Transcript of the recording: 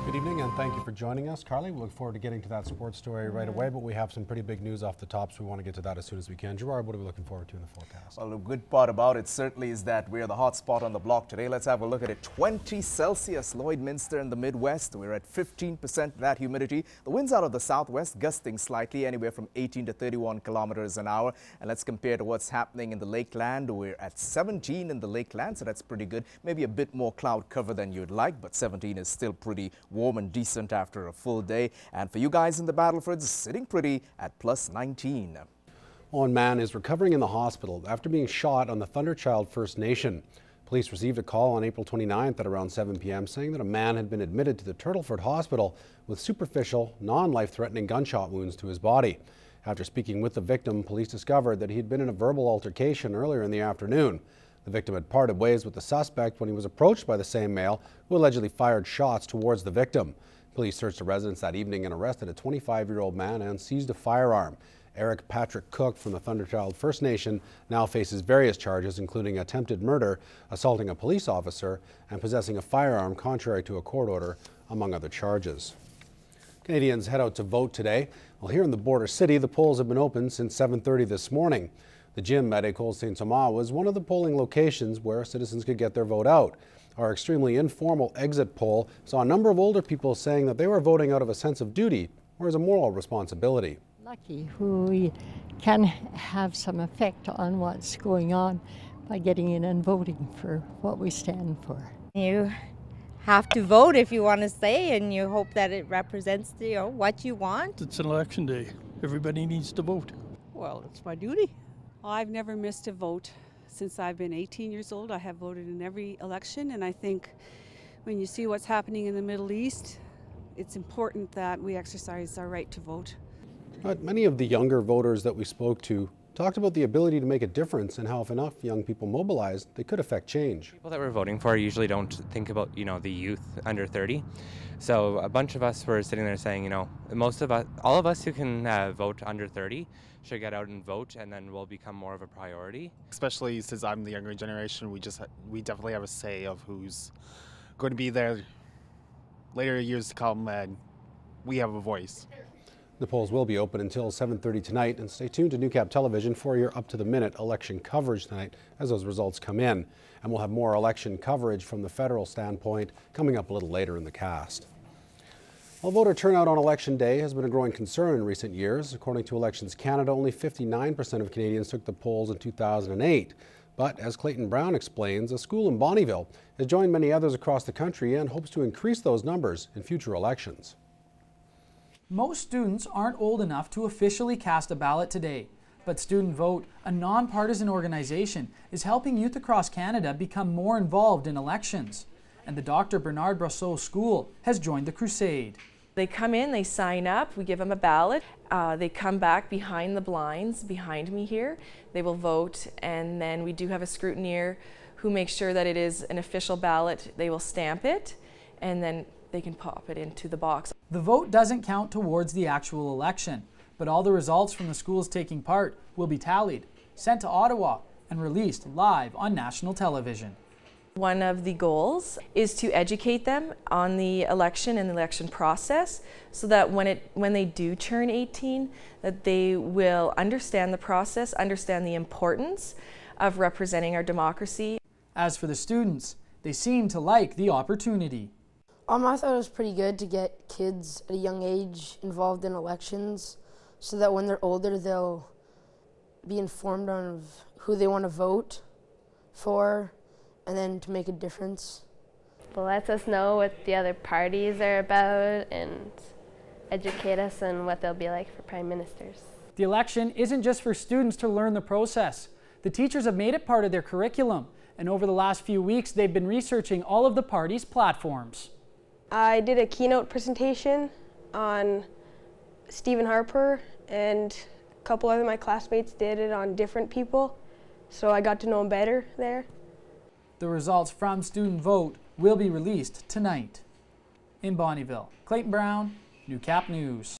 Good evening and thank you for joining us. Carly, we look forward to getting to that sports story right away, but we have some pretty big news off the top, so we want to get to that as soon as we can. Gerard, what are we looking forward to in the forecast? Well, the good part about it certainly is that we're the hot spot on the block today. Let's have a look at it. 20 Celsius, Lloydminster in the Midwest. We're at 15% that humidity. The winds out of the southwest gusting slightly, anywhere from 18 to 31 kilometers an hour. And let's compare to what's happening in the Lakeland. We're at 17 in the Lakeland, so that's pretty good. Maybe a bit more cloud cover than you'd like, but 17 is still pretty warm and decent after a full day. And for you guys in the Battlefords, sitting pretty at plus 19. One man is recovering in the hospital after being shot on the Thunderchild First Nation. Police received a call on April 29th at around 7 p.m. saying that a man had been admitted to the Turtleford Hospital with superficial, non-life-threatening gunshot wounds to his body. After speaking with the victim, police discovered that he had been in a verbal altercation earlier in the afternoon. The victim had parted ways with the suspect when he was approached by the same male who allegedly fired shots towards the victim. Police searched the residence that evening and arrested a 25-year-old man and seized a firearm. Eric Patrick Cook from the Thunderchild First Nation now faces various charges, including attempted murder, assaulting a police officer, and possessing a firearm contrary to a court order, among other charges. Canadians head out to vote today. Well, here in the border city, the polls have been open since 7:30 this morning. The gym at École Saint-Thomas was one of the polling locations where citizens could get their vote out. Our extremely informal exit poll saw a number of older people saying that they were voting out of a sense of duty or as a moral responsibility. Lucky we can have some effect on what's going on by getting in and voting for what we stand for. You have to vote if you want to stay, and you hope that it represents what you want. It's an election day. Everybody needs to vote. Well, it's my duty. I've never missed a vote. Since I've been 18 years old, I have voted in every election, and I think when you see what's happening in the Middle East, it's important that we exercise our right to vote. But many of the younger voters that we spoke to talked about the ability to make a difference and how if enough young people mobilized, they could affect change. People that we're voting for usually don't think about, the youth under 30. So a bunch of us were sitting there saying, all of us who can vote under 30 should get out and vote, and then we'll become more of a priority. Especially since I'm the younger generation, we definitely have a say of who's going to be there later years to come, and we have a voice. The polls will be open until 7:30 tonight, and stay tuned to Newcap Television for your up-to-the-minute election coverage tonight as those results come in. And we'll have more election coverage from the federal standpoint coming up a little later in the cast. Well, voter turnout on Election Day has been a growing concern in recent years. According to Elections Canada, only 59% of Canadians took the polls in 2008. But as Clayton Brown explains, a school in Bonnyville has joined many others across the country and hopes to increase those numbers in future elections. Most students aren't old enough to officially cast a ballot today, but Student Vote, a nonpartisan organization, is helping youth across Canada become more involved in elections. And the Dr. Bernard Brosseau School has joined the crusade. They come in, they sign up, we give them a ballot, they come back behind the blinds behind me here, they will vote, and then we do have a scrutineer who makes sure that it is an official ballot. They will stamp it, and then they can pop it into the box. The vote doesn't count towards the actual election, but all the results from the schools taking part will be tallied, sent to Ottawa, and released live on national television. One of the goals is to educate them on the election and the election process so that when they do turn 18, that they will understand the process, understand the importance of representing our democracy. As for the students, they seem to like the opportunity. I thought it was pretty good to get kids at a young age involved in elections so that when they're older they'll be informed on who they want to vote for and then to make a difference. It lets us know what the other parties are about and educate us on what they'll be like for prime ministers. The election isn't just for students to learn the process. The teachers have made it part of their curriculum, and over the last few weeks they've been researching all of the parties' platforms. I did a keynote presentation on Stephen Harper, and a couple other of my classmates did it on different people, so I got to know them better there. The results from Student Vote will be released tonight. In Bonnyville, Clayton Brown, Newcap News.